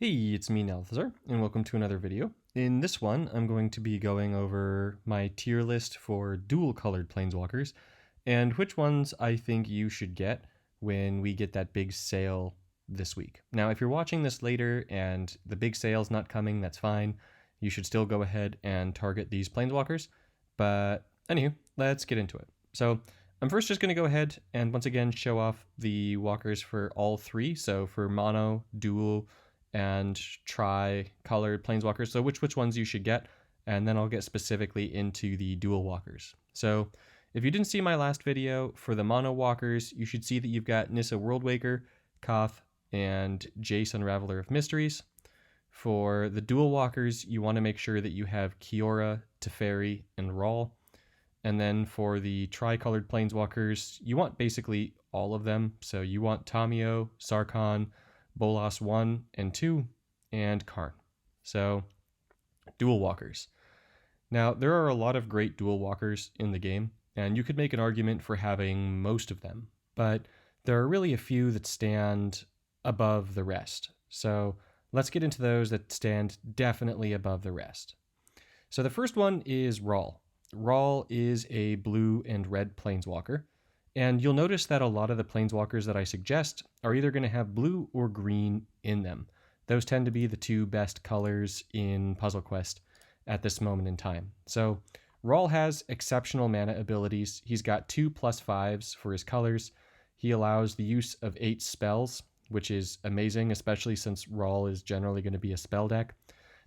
Hey, it's me, Nalthazar, and welcome to another video. In this one, I'm going to be going over my tier list for dual-colored Planeswalkers, and which ones I think you should get when we get that big sale this week. Now, if you're watching this later and the big sale's not coming, that's fine. You should still go ahead and target these Planeswalkers, but anywho, let's get into it. So, I'm first just going to go ahead and once again show off the walkers for all three, so for mono, dual, and tri-colored planeswalkers, so which ones you should get, and then I'll get specifically into the dual walkers. So if you didn't see my last video, for the mono walkers, you should see that you've got Nissa Worldwaker, Koth, and Jace Unraveler of Mysteries. For the dual walkers, you want to make sure that you have Kiora, Teferi, and Rahl. And then for the tri-colored planeswalkers, you want basically all of them. So you want Tamiyo, Sarkhan, Bolas 1 and 2, and Karn. So, dual walkers. Now, there are a lot of great dual walkers in the game, and you could make an argument for having most of them, but there are really a few that stand above the rest. So, let's get into those that stand definitely above the rest. So, the first one is Rahl. Rahl is a blue and red planeswalker. And you'll notice that a lot of the planeswalkers that I suggest are either going to have blue or green in them. Those tend to be the two best colors in Puzzle Quest at this moment in time. So Rahl has exceptional mana abilities. He's got 2+5s for his colors. He allows the use of 8 spells, which is amazing, especially since Rahl is generally going to be a spell deck.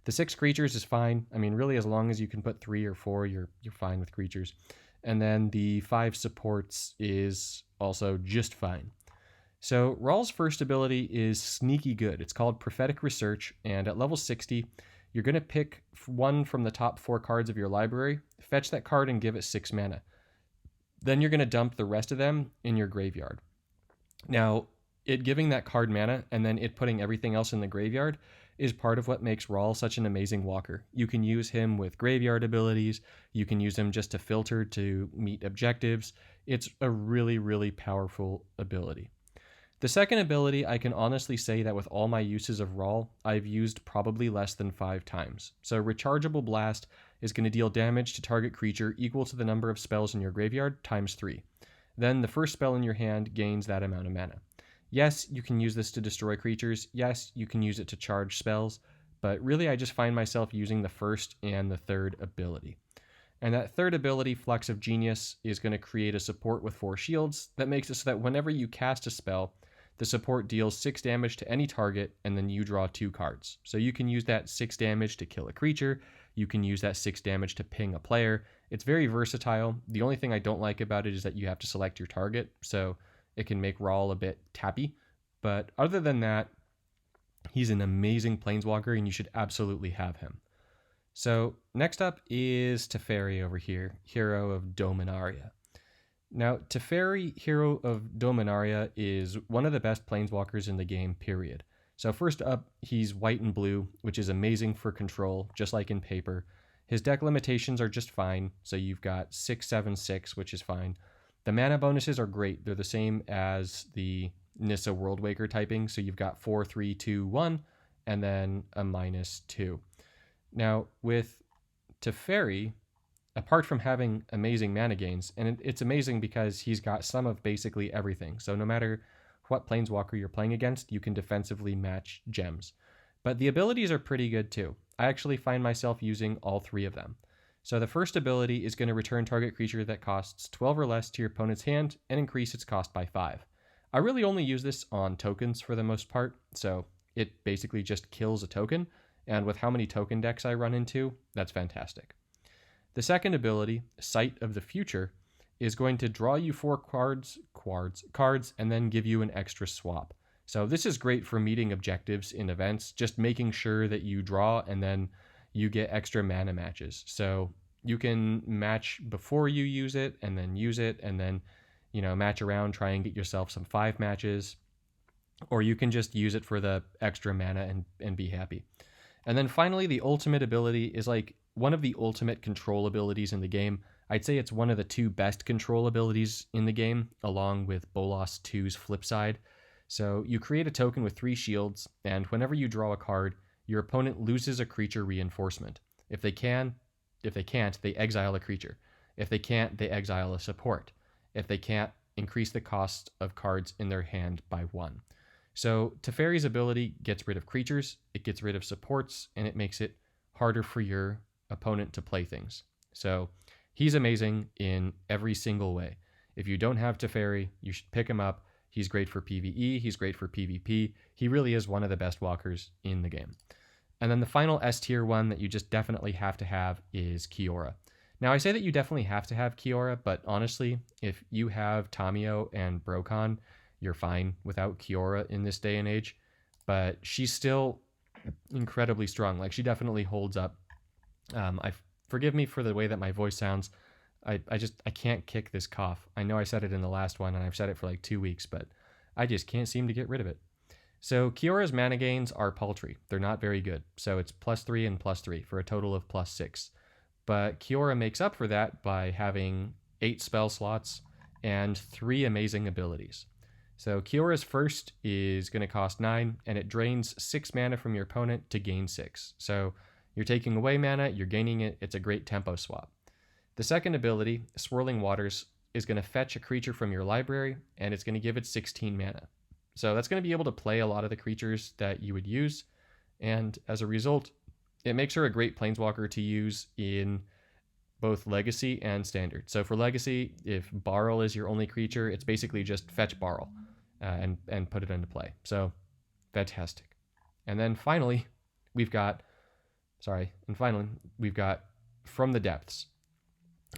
The 6 creatures is fine. I mean, really, as long as you can put 3 or 4, you're fine with creatures. And then the 5 supports is also just fine. So Rahl's first ability is sneaky good. It's called Prophetic Research, and at level 60, you're going to pick one from the top 4 cards of your library, fetch that card, and give it 6 mana. Then you're going to dump the rest of them in your graveyard. Now, it giving that card mana and then it putting everything else in the graveyard is part of what makes Rahl such an amazing walker. You can use him with graveyard abilities. You can use him just to filter to meet objectives. It's a really, really powerful ability. The second ability, I can honestly say that with all my uses of Rahl, I've used probably less than 5 times. So Rechargeable Blast is going to deal damage to target creature equal to the number of spells in your graveyard times 3. Then the first spell in your hand gains that amount of mana. Yes, you can use this to destroy creatures. Yes, you can use it to charge spells. But really, I just find myself using the first and the third ability. And that third ability, Flux of Genius, is going to create a support with 4 shields that makes it so that whenever you cast a spell, the support deals 6 damage to any target, and then you draw 2 cards. So you can use that 6 damage to kill a creature. You can use that 6 damage to ping a player. It's very versatile. The only thing I don't like about it is that you have to select your target. So it can make Rahl a bit tappy. But other than that, he's an amazing planeswalker, and you should absolutely have him. So next up is Teferi over here, Hero of Dominaria. Now, Teferi, Hero of Dominaria, is one of the best planeswalkers in the game, period. So first up, he's white and blue, which is amazing for control, just like in paper. His deck limitations are just fine, so you've got 6, 7, 6, which is fine. The mana bonuses are great. They're the same as the Nissa Worldwaker typing, so you've got 4, 3, 2, 1, and then a -2. Now, with Teferi, apart from having amazing mana gains, and it's amazing because he's got some of basically everything. So no matter what planeswalker you're playing against, you can defensively match gems. But the abilities are pretty good too. I actually find myself using all 3 of them. So the first ability is going to return target creature that costs 12 or less to your opponent's hand and increase its cost by 5. I really only use this on tokens for the most part, so it basically just kills a token, and with how many token decks I run into, that's fantastic. The second ability, Sight of the Future, is going to draw you 4 cards, and then give you an extra swap. So this is great for meeting objectives in events, just making sure that you draw and then you get extra mana matches. So you can match before you use it, and then, match around, try and get yourself some 5 matches. Or you can just use it for the extra mana and be happy. And then finally, the ultimate ability is like one of the ultimate control abilities in the game. I'd say it's one of the 2 best control abilities in the game, along with Bolas 2's Flipside. So you create a token with 3 shields, and whenever you draw a card, your opponent loses a creature reinforcement. If they can't, they exile a creature. If they can't, they exile a support. If they can't, increase the cost of cards in their hand by 1. So Teferi's ability gets rid of creatures, it gets rid of supports, and it makes it harder for your opponent to play things. So he's amazing in every single way. If you don't have Teferi, you should pick him up. He's great for PvE, he's great for PvP. He really is one of the best walkers in the game. And then the final S tier one that you just definitely have to have is Kiora. Now, I say that you definitely have to have Kiora, but honestly, if you have Tamiyo and Brokon, you're fine without Kiora in this day and age. But she's still incredibly strong. Like, she definitely holds up. Forgive me for the way that my voice sounds. I can't kick this cough. I know I said it in the last one, and I've said it for like 2 weeks, but I just can't seem to get rid of it. So Kiora's mana gains are paltry. They're not very good. So it's +3 and +3 for a total of +6. But Kiora makes up for that by having 8 spell slots and 3 amazing abilities. So Kiora's first is going to cost 9, and it drains 6 mana from your opponent to gain 6. So you're taking away mana, you're gaining it, it's a great tempo swap. The second ability, Swirling Waters, is going to fetch a creature from your library, and it's going to give it 16 mana. So that's going to be able to play a lot of the creatures that you would use, and as a result, it makes her a great Planeswalker to use in both Legacy and Standard. So for Legacy, if Barl is your only creature, it's basically just fetch Barl and put it into play. So fantastic. And then finally, we've got From the Depths.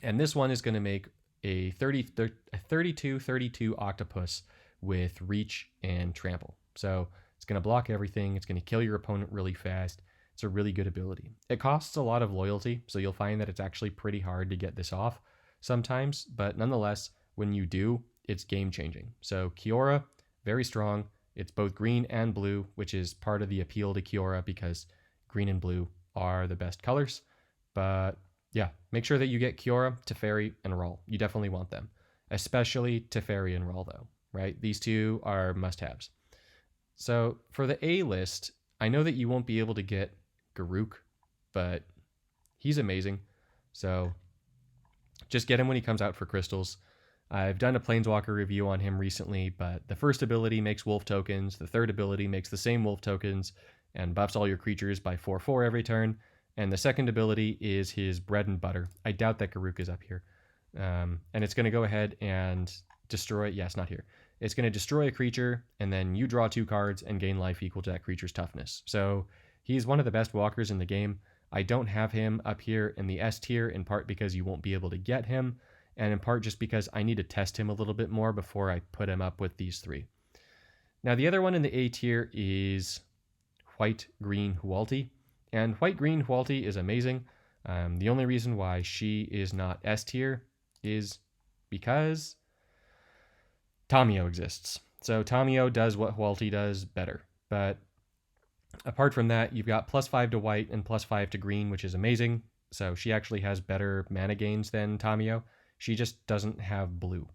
And this one is going to make a 32/32 octopus with reach and trample. So it's going to block everything. It's going to kill your opponent really fast. It's a really good ability. It costs a lot of loyalty, so you'll find that it's actually pretty hard to get this off sometimes, but nonetheless, when you do, it's game changing. So Kiora, very strong. It's both green and blue, which is part of the appeal to Kiora because green and blue are the best colors. But yeah, make sure that you get Kiora, Teferi, and Rahl. You definitely want them, especially Teferi and Rahl though, right? These two are must-haves. So for the A list, I know that you won't be able to get Garruk, but he's amazing. So just get him when he comes out for crystals. I've done a Planeswalker review on him recently, but the first ability makes wolf tokens, the third ability makes the same wolf tokens and buffs all your creatures by 4/4 every turn, and the second ability is his bread and butter. I doubt that Garruk is up here. And it's going to go ahead and destroy... Yes, not here. It's going to destroy a creature, and then you draw 2 cards and gain life equal to that creature's toughness. So he's one of the best walkers in the game. I don't have him up here in the S tier, in part because you won't be able to get him, and in part just because I need to test him a little bit more before I put him up with these 3. Now the other one in the A tier is White-Green Hualti, and White-Green Hualti is amazing. The only reason why she is not S tier is because Tamiyo exists. So Tamiyo does what Hualti does better. But apart from that, you've got +5 to white and +5 to green, which is amazing. So she actually has better mana gains than Tamiyo. She just doesn't have blue.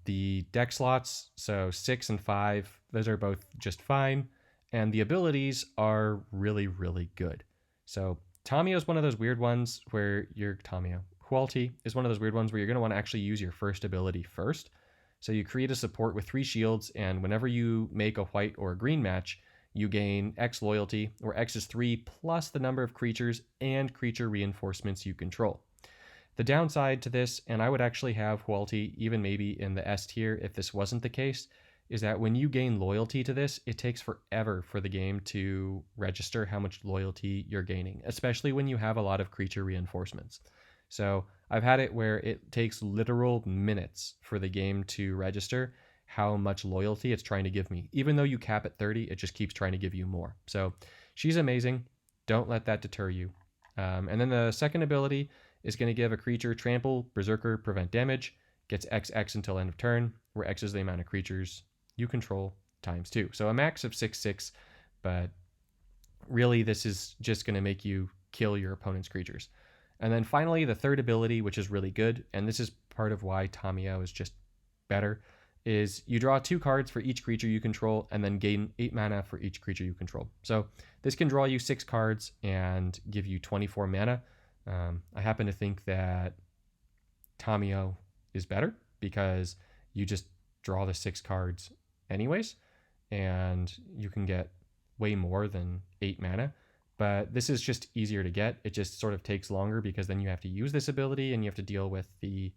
The deck slots, so 6 and 5, those are both just fine. And the abilities are really, really good. So Tamiyo is one of those weird ones where Hualti is one of those weird ones where you're going to want to actually use your first ability first. So you create a support with 3 shields, and whenever you make a white or a green match, you gain X loyalty, where X is 3 plus the number of creatures and creature reinforcements you control. The downside to this, and I would actually have Hualti even maybe in the S tier if this wasn't the case, is that when you gain loyalty to this, it takes forever for the game to register how much loyalty you're gaining, especially when you have a lot of creature reinforcements. So I've had it where it takes literal minutes for the game to register how much loyalty it's trying to give me. Even though you cap at 30, it just keeps trying to give you more. So she's amazing. Don't let that deter you. And then the second ability is going to give a creature trample, berserker, prevent damage, gets XX until end of turn, where X is the amount of creatures you control times 2. So a max of 6/6, but really this is just going to make you kill your opponent's creatures. And then finally, the third ability, which is really good, and this is part of why Tamiyo is just better, is you draw 2 cards for each creature you control and then gain 8 mana for each creature you control. So this can draw you 6 cards and give you 24 mana. I happen to think that Tamio is better because you just draw the 6 cards anyways, and you can get way more than 8 mana. But this is just easier to get. It just sort of takes longer because then you have to use this ability and you have to deal with the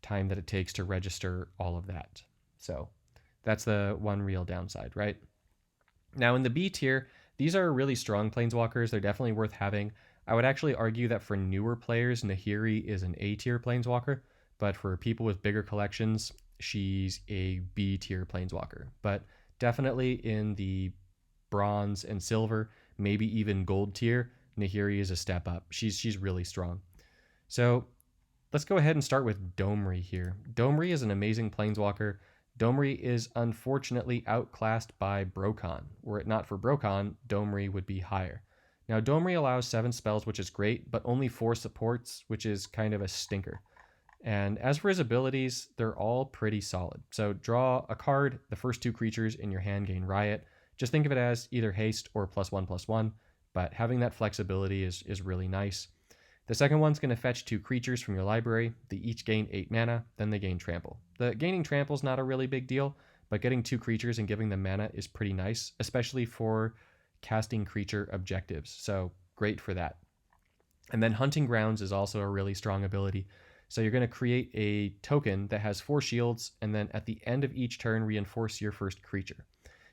time that it takes to register all of that. So that's the one real downside, right? Now in the B tier, these are really strong planeswalkers. They're definitely worth having. I would actually argue that for newer players, Nahiri is an A tier planeswalker, but for people with bigger collections, she's a B tier planeswalker. But definitely in the bronze and silver, maybe even gold tier, Nahiri is a step up. She's really strong. So let's go ahead and start with Domri here. Domri is an amazing planeswalker. Domri is unfortunately outclassed by Brokon. Were it not for Brokon, Domri would be higher. Now, Domri allows 7 spells, which is great, but only 4 supports, which is kind of a stinker. And as for his abilities, they're all pretty solid. So draw a card, the first 2 creatures in your hand gain Riot. Just think of it as either haste or +1/+1, but having that flexibility is really nice. The second one's going to fetch 2 creatures from your library. They each gain 8 mana, then they gain Trample. The gaining Trample is not a really big deal, but getting 2 creatures and giving them mana is pretty nice, especially for casting creature objectives. So great for that. And then Hunting Grounds is also a really strong ability. So you're going to create a token that has 4 shields, and then at the end of each turn, reinforce your first creature.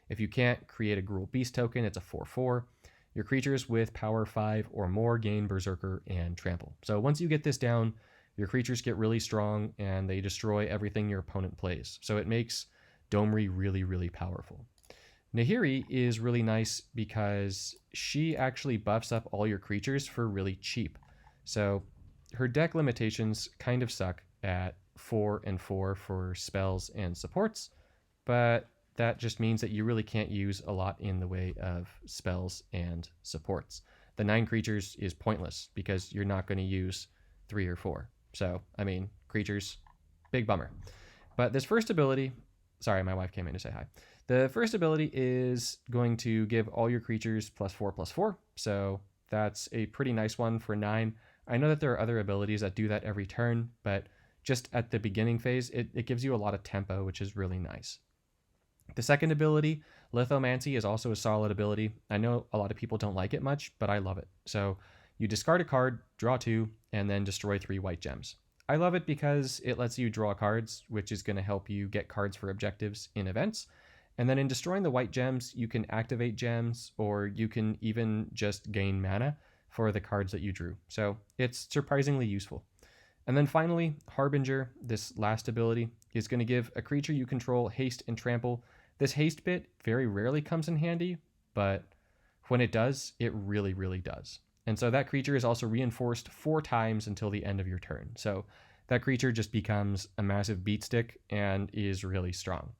If you can't create a Gruul Beast token, it's a 4/4. Your creatures with power 5 or more gain Berserker and Trample. So once you get this down, your creatures get really strong and they destroy everything your opponent plays. So it makes Domri really, really powerful. Nahiri is really nice because she actually buffs up all your creatures for really cheap. So her deck limitations kind of suck at 4 and 4 for spells and supports, but that just means that you really can't use a lot in the way of spells and supports. The 9 creatures is pointless because you're not going to use 3 or 4. So, I mean, creatures, big bummer. But this first ability, sorry, my wife came in to say hi. The first ability is going to give all your creatures +4/+4. So that's a pretty nice one for 9. I know that there are other abilities that do that every turn, but just at the beginning phase, it gives you a lot of tempo, which is really nice. The second ability, Lithomancy, is also a solid ability. I know a lot of people don't like it much, but I love it. So you discard a card, draw 2, and then destroy 3 white gems. I love it because it lets you draw cards, which is going to help you get cards for objectives in events. And then in destroying the white gems, you can activate gems, or you can even just gain mana for the cards that you drew. So it's surprisingly useful. And then finally, Harbinger, this last ability, is going to give a creature you control haste and trample. This haste bit very rarely comes in handy, but when it does, it really, really does. And so that creature is also reinforced 4 times until the end of your turn. So that creature just becomes a massive beat stick and is really strong.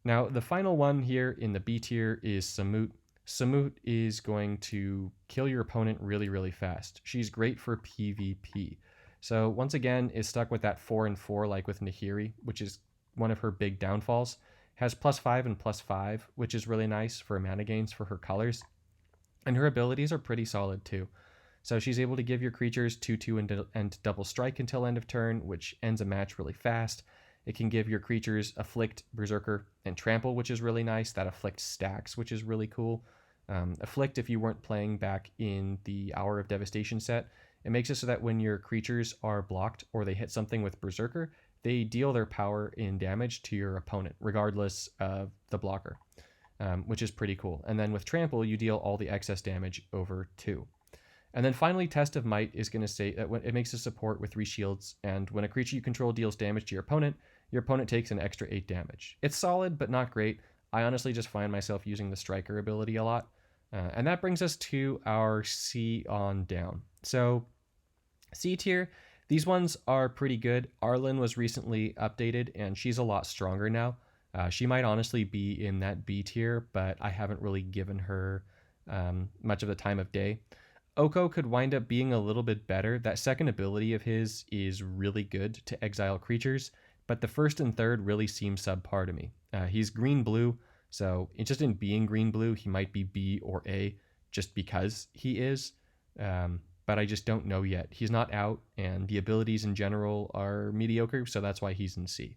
Now, the final one here in the B tier is Samut. Samut is going to kill your opponent really, really fast. She's great for PvP. So once again, is stuck with that 4 and 4 like with Nahiri, which is one of her big downfalls. Has +5 and +5, which is really nice for mana gains for her colors. And her abilities are pretty solid too. So she's able to give your creatures 2/2 and double strike until end of turn, which ends a match really fast. It can give your creatures Afflict, Berserker, and Trample, which is really nice. That Afflict stacks, which is really cool. Afflict, if you weren't playing back in the Hour of Devastation set, it makes it so that when your creatures are blocked or they hit something with Berserker, they deal their power in damage to your opponent, regardless of the blocker, which is pretty cool. And then with Trample, you deal all the excess damage over 2. And then finally, Test of Might is going to say that it makes a support with 3 shields, and when a creature you control deals damage to your opponent takes an extra 8 damage. It's solid, but not great. I honestly just find myself using the Striker ability a lot. And that brings us to our C on down. So C tier, these ones are pretty good. Arlen was recently updated, and she's a lot stronger now. She might honestly be in that B tier, but I haven't really given her much of the time of day. Oko could wind up being a little bit better. That second ability of his is really good to exile creatures, but the first and third really seem subpar to me. He's green-blue, so just in being green-blue, he might be B or A just because he is, but I just don't know yet. He's not out, and the abilities in general are mediocre, so that's why he's in C.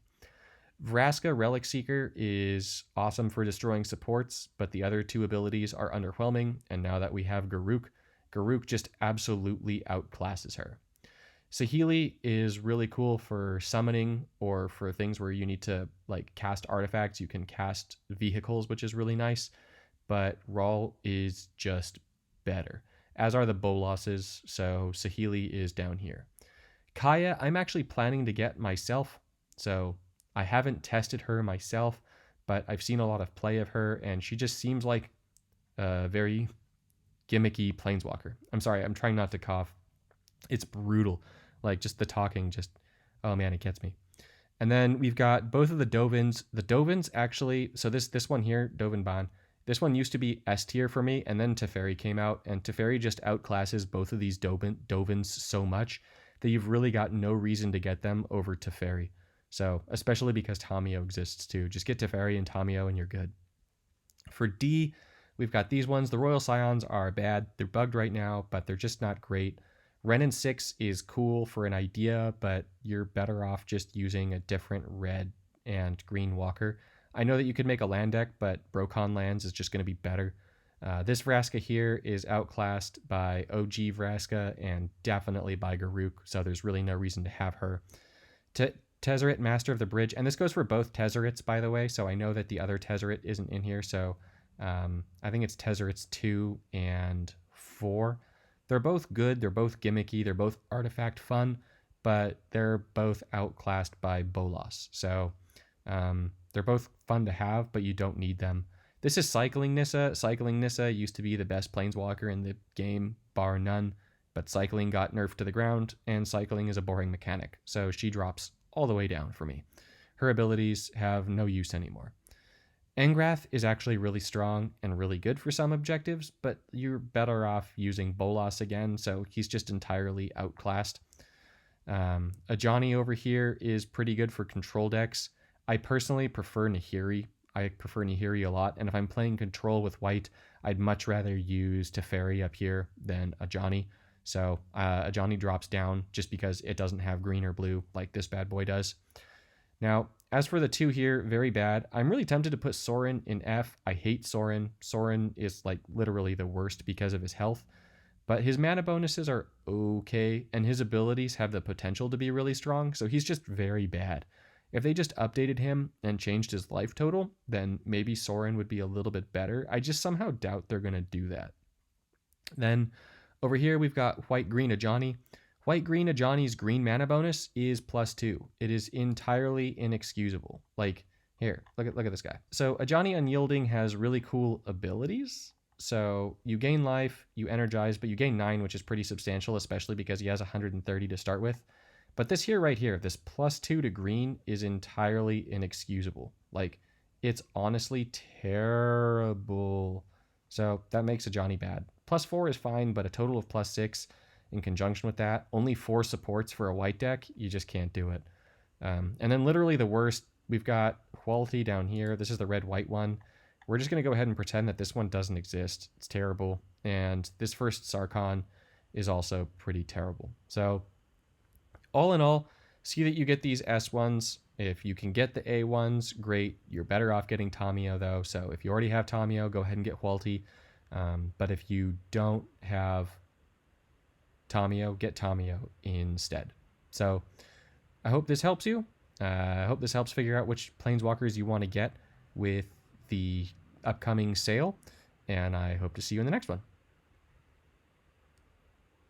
Vraska Relic Seeker is awesome for destroying supports, but the other two abilities are underwhelming, and now that we have Garruk just absolutely outclasses her. Saheeli is really cool for summoning or for things where you need to like cast artifacts. You can cast vehicles, which is really nice, but Rahl is just better, as are the Bolosses, so Saheeli is down here. Kaya, I'm actually planning to get myself, so I haven't tested her myself, but I've seen a lot of play of her, and she just seems like a very gimmicky planeswalker. I'm sorry, I'm trying not to cough. It's brutal. Like, just the talking, just, oh man, it gets me. And then we've got both of the Dovins. The Dovins actually, so this one here, Dovin Ban, this one used to be S tier for me, and then Teferi came out, and Teferi just outclasses both of these Dovins so much that you've really got no reason to get them over Teferi. So, especially because Tamiyo exists too. Just get Teferi and Tamiyo and you're good. For D, we've got these ones. The Royal Scions are bad. They're bugged right now, but they're just not great. Renin 6 is cool for an idea, but you're better off just using a different red and green walker. I know that you could make a land deck, but Brokon lands is just going to be better. This Vraska here is outclassed by OG Vraska and definitely by Garruk, so there's really no reason to have her. Tezzeret, Master of the Bridge, and this goes for both Tezzerets, by the way, so I know that the other Tezzeret isn't in here, so I think it's Tezzerets 2 and 4. They're both good, they're both gimmicky, they're both artifact fun, but they're both outclassed by Bolas. So they're both fun to have, but you don't need them. This is Cycling Nissa. Cycling Nissa used to be the best planeswalker in the game, bar none, but Cycling got nerfed to the ground, and Cycling is a boring mechanic, so she drops all the way down for me. Her abilities have no use anymore. Engrath is actually really strong and really good for some objectives, but you're better off using Bolas again, so he's just entirely outclassed. Ajani over here is pretty good for control decks. I personally prefer Nahiri. I prefer Nahiri a lot, and if I'm playing control with white, I'd much rather use Teferi up here than Ajani. So Ajani drops down just because it doesn't have green or blue like this bad boy does. Now, as for the two here, very bad. I'm really tempted to put Sorin in F. I hate Sorin. Sorin is like literally the worst because of his health, but his mana bonuses are okay, and his abilities have the potential to be really strong, so he's just very bad. If they just updated him and changed his life total, then maybe Sorin would be a little bit better. I just somehow doubt they're going to do that. Then over here, we've got White-Green Ajani. White-Green Ajani's green mana bonus is +2. It is entirely inexcusable. Like, here, look at this guy. So Ajani Unyielding has really cool abilities. So you gain life, you energize, but you gain 9, which is pretty substantial, especially because he has 130 to start with. But this here right here, this +2 to green is entirely inexcusable. Like, it's honestly terrible. So that makes Ajani bad. +4 is fine, but a total of +6 in conjunction with that, only 4 supports for a white deck, you just can't do it. And then literally the worst, we've got Quality down here. This is the red-white one. We're just going to go ahead and pretend that this one doesn't exist. It's terrible. And this first Sarkhan is also pretty terrible. So all in all, see that you get these S ones. If you can get the A ones, great. You're better off getting Tamiyo though. So if you already have Tamiyo, go ahead and get Quality. But if you don't have Tamiyo, get Tamiyo instead. So I hope this helps you. I hope this helps figure out which planeswalkers you want to get with the upcoming sale, and I hope to see you in the next one.